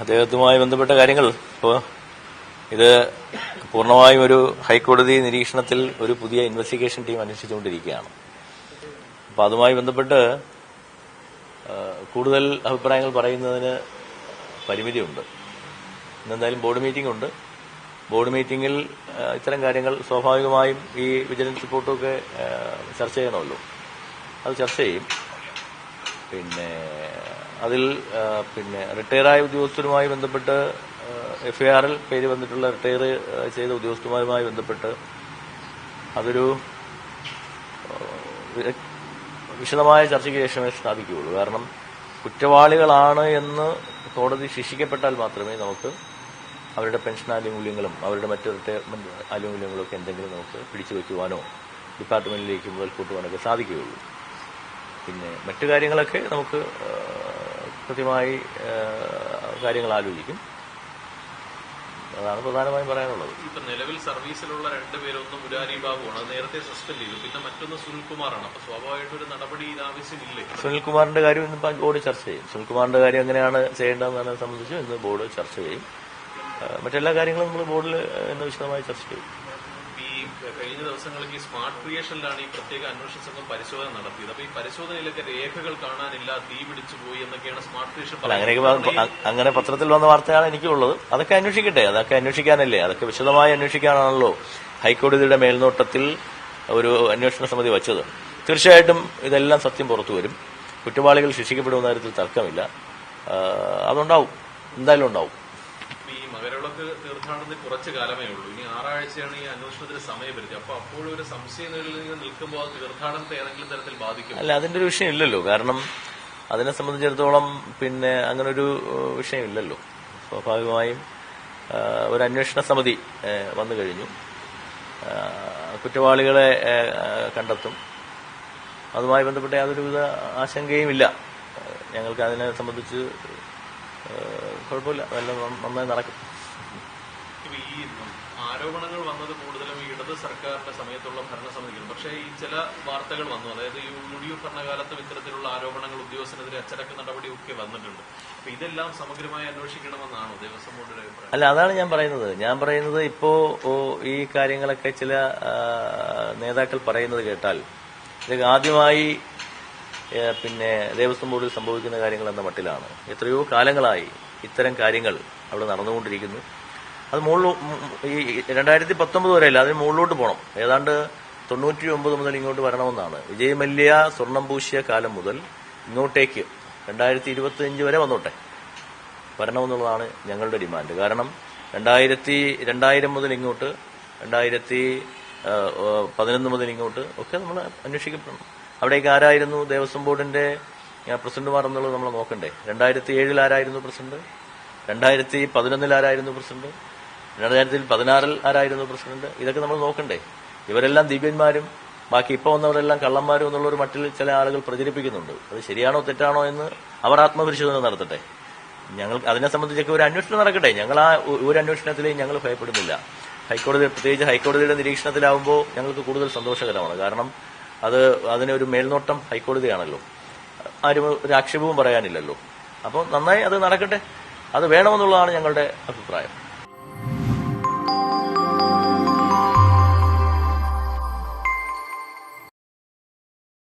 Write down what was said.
അദ്ദേഹവുമായി ബന്ധപ്പെട്ട കാര്യങ്ങൾ ഇപ്പോൾ ഇത് പൂർണ്ണമായും ഒരു ഹൈക്കോടതി നിരീക്ഷണത്തിൽ ഒരു പുതിയ ഇൻവെസ്റ്റിഗേഷൻ ടീം അന്വേഷിച്ചുകൊണ്ടിരിക്കുകയാണ്. അപ്പോൾ അതുമായി ബന്ധപ്പെട്ട് കൂടുതൽ അഭിപ്രായങ്ങൾ പറയുന്നതിന് പരിമിതിയുണ്ട്. ഇന്നെന്തായാലും ബോർഡ് മീറ്റിംഗ് ഉണ്ട്. ബോർഡ് മീറ്റിംഗിൽ ഇത്തരം കാര്യങ്ങൾ സ്വാഭാവികമായും ഈ വിജിലൻസ് റിപ്പോർട്ടൊക്കെ ചർച്ച ചെയ്യണമല്ലോ. അത് ചർച്ച ചെയ്യും. പിന്നെ അതിൽ റിട്ടയറായ ഉദ്യോഗസ്ഥരുമായി ബന്ധപ്പെട്ട് എഫ്ഐആറിൽ പേര് വന്നിട്ടുള്ള റിട്ടയർ ചെയ്ത ഉദ്യോഗസ്ഥരുമായി ബന്ധപ്പെട്ട് അതൊരു വിശദമായ ചർച്ചയ്ക്ക് ശേഷമേ സ്ഥാപിക്കുകയുള്ളൂ. കാരണം കുറ്റവാളികളാണ് എന്ന് കോടതി ശിക്ഷിക്കപ്പെട്ടാൽ മാത്രമേ നമുക്ക് അവരുടെ പെൻഷൻ ആനുകൂല്യങ്ങളും അവരുടെ മറ്റ് റിട്ടയർമെന്റ് ആനുകൂല്യങ്ങളും ഒക്കെ എന്തെങ്കിലും നമുക്ക് പിടിച്ചു വയ്ക്കുവാനോ ഡിപ്പാർട്ട്മെന്റിലേക്ക് മുതൽ കൂട്ടുവാനൊക്കെ സാധിക്കുകയുള്ളൂ. പിന്നെ മറ്റു കാര്യങ്ങളൊക്കെ നമുക്ക് കൃത്യമായി കാര്യങ്ങൾ ആലോചിക്കും. അതാണ് പ്രധാനമായും പറയാനുള്ളത്. ഇപ്പൊ നിലവിൽ സർവീസിലുള്ള രണ്ടുപേരൊന്നും മുരാരി ബാബുവാണ്, അത് നേരത്തെ സസ്പെൻഡ് ചെയ്തു. പിന്നെ മറ്റൊന്ന് സുനിൽകുമാറാണ്. അപ്പൊ സ്വാഭാവികമായിട്ടും ഒരു നടപടി ആവശ്യമില്ലേ? സുനിൽകുമാറിന്റെ കാര്യം ഇന്ന് ബോർഡ് ചർച്ച ചെയ്യും. സുനിൽകുമാറിന്റെ കാര്യം എങ്ങനെയാണ് ചെയ്യേണ്ടതെന്നതിനെ സംബന്ധിച്ച് ഇന്ന് ബോർഡ് ചർച്ച ചെയ്യും. മറ്റെല്ലാ കാര്യങ്ങളും നമ്മൾ ബോർഡിൽ ഇന്ന് വിശദമായി ചർച്ച ചെയ്യും. കഴിഞ്ഞ ദിവസങ്ങളിൽ ഈ സ്മാർട്ട് ക്രിയേഷനിലാണ് ഈ പ്രത്യേക അന്വേഷണ സംഘം പരിശോധന നടത്തിയത്. അപ്പൊ ഈ പരിശോധനയിലൊക്കെ രേഖകൾ കാണാനില്ല, തീ പിടിച്ചു പോയി എന്നൊക്കെയാണ് സ്മാർട്ട് ക്രിയേഷൻ അങ്ങനെ പത്രത്തിൽ വന്ന വാർത്തയാണ് എനിക്കുള്ളത്. അതൊക്കെ അന്വേഷിക്കട്ടെ. അതൊക്കെ അന്വേഷിക്കാനല്ലേ, അതൊക്കെ വിശദമായി അന്വേഷിക്കാനാണല്ലോ ഹൈക്കോടതിയുടെ മേൽനോട്ടത്തിൽ ഒരു അന്വേഷണ സമിതി വച്ചത്. തീർച്ചയായിട്ടും ഇതെല്ലാം സത്യം പുറത്തു വരും. കുറ്റവാളികൾ ശിക്ഷിക്കപ്പെടുന്ന കാര്യത്തിൽ തർക്കമില്ല. അതുണ്ടാവും, എന്തായാലും ഉണ്ടാവും. മകരവിളക്ക് തീർത്ഥാടനത്തിൽ കുറച്ചു കാലമേ ഉള്ളൂ. ഇനി 6 ആഴ്ചയാണ് ഈ അന്വേഷണത്തിന് സമയപരിധി. അപ്പൊ അപ്പോഴും ഒരു സംശയങ്ങളിൽ നിൽക്കുമ്പോൾ അത് തീർത്ഥാടനത്തെ ഏതെങ്കിലും തരത്തിൽ ബാധിക്കും? അല്ല, അതിന്റെ ഒരു വിഷയം ഇല്ലല്ലോ. കാരണം അതിനെ സംബന്ധിച്ചിടത്തോളം അങ്ങനെ ഒരു വിഷയമില്ലല്ലോ. സ്വാഭാവികമായും ഒരു അന്വേഷണ സമിതി വന്നു കഴിഞ്ഞു. കുറ്റവാളികളെ കണ്ടെത്തും. അതുമായി ബന്ധപ്പെട്ട യാതൊരുവിധ ആശങ്കയും ഇല്ല. ഞങ്ങൾക്ക് അതിനെ സംബന്ധിച്ച് കുഴപ്പമില്ല, എല്ലാം നന്നായി നടക്കും. ഈ ആരോപണങ്ങൾ വന്നത് കൂടുതലും ഇടത് സർക്കാരിന്റെ സമയത്തുള്ള ഭരണസമിതികളും. പക്ഷേ ഈ ചില വാർത്തകൾ വന്നു, അതായത് ഈ യു.ഡി.എഫ് ഭരണകാലത്തും ഇത്തരത്തിലുള്ള ആരോപണങ്ങൾ ഉദ്യോഗസ്ഥനെതിരെ അച്ചടക്ക നടപടിയൊക്കെ വന്നിട്ടുണ്ട്. അപ്പൊ ഇതെല്ലാം സമഗ്രമായി അന്വേഷിക്കണമെന്നാണോ ദേവസ്വം ബോർഡിന്റെ അഭിപ്രായം? അല്ല, അതാണ് ഞാൻ പറയുന്നത്. ഇപ്പോ ഈ കാര്യങ്ങളൊക്കെ ചില നേതാക്കൾ പറയുന്നത് കേട്ടാൽ ഇതൊക്കെ ആദ്യമായി ദേവസ്വം ബോർഡിൽ സംഭവിക്കുന്ന കാര്യങ്ങൾ എന്ന മട്ടിലാണ്. എത്രയോ കാലങ്ങളായി ഇത്തരം കാര്യങ്ങൾ അവിടെ നടന്നുകൊണ്ടിരിക്കുന്നു. അത് ഈ 2019 വരെയല്ല, അതിന് മുകളിലോട്ട് പോകണം. ഏതാണ്ട് 99 മുതൽ ഇങ്ങോട്ട് വരണമെന്നാണ്. വിജയ് മല്യ സ്വർണം പൂശിയ കാലം മുതൽ ഇങ്ങോട്ടേക്ക് 2025 വരെ വരണമെന്നുള്ളതാണ് ഞങ്ങളുടെ ഡിമാൻഡ്. കാരണം 2000 മുതൽ ഇങ്ങോട്ട്, 2011 മുതൽ ഇങ്ങോട്ട് ഒക്കെ നമ്മൾ അന്വേഷിക്കപ്പെടണം. അവിടേക്ക് ആരായിരുന്നു ദേവസ്വം ബോർഡിന്റെ പ്രസിഡന്റുമാർ എന്നുള്ളത് നമ്മൾ നോക്കണ്ടേ? 2007 ആരായിരുന്നു പ്രസിഡന്റ്? 2011 ആരായിരുന്നു പ്രസിഡന്റ്? 2016 ആരായിരുന്നു പ്രസിഡന്റ്? ഇതൊക്കെ നമ്മൾ നോക്കണ്ടേ? ഇവരെല്ലാം ദിവ്യന്മാരും ബാക്കി ഇപ്പൊ വന്നവരെല്ലാം കള്ളന്മാരും എന്നുള്ളൊരു മട്ടിൽ ചില ആളുകൾ പ്രചരിപ്പിക്കുന്നുണ്ട്. അത് ശരിയാണോ തെറ്റാണോ എന്ന് അവർ ആത്മപരിശോധന നടത്തട്ടെ. ഞങ്ങൾ അതിനെ സംബന്ധിച്ചൊക്കെ ഒരു അന്വേഷണം നടക്കട്ടെ. ഞങ്ങൾ ആ ഒരു അന്വേഷണത്തിലേയും ഞങ്ങൾ ഭയപ്പെടുന്നില്ല. പ്രത്യേകിച്ച് ഹൈക്കോടതിയുടെ നിരീക്ഷണത്തിലാവുമ്പോൾ ഞങ്ങൾക്ക് കൂടുതൽ സന്തോഷകരമാണ്. കാരണം അതിനൊരു മേൽനോട്ടം ഹൈക്കോടതിയാണല്ലോ. ആരും ഒരു ആക്ഷേപവും പറയാനില്ലല്ലോ. അപ്പോൾ നന്നായി അത് നടക്കട്ടെ. അത് വേണമെന്നുള്ളതാണ് ഞങ്ങളുടെ അഭിപ്രായം.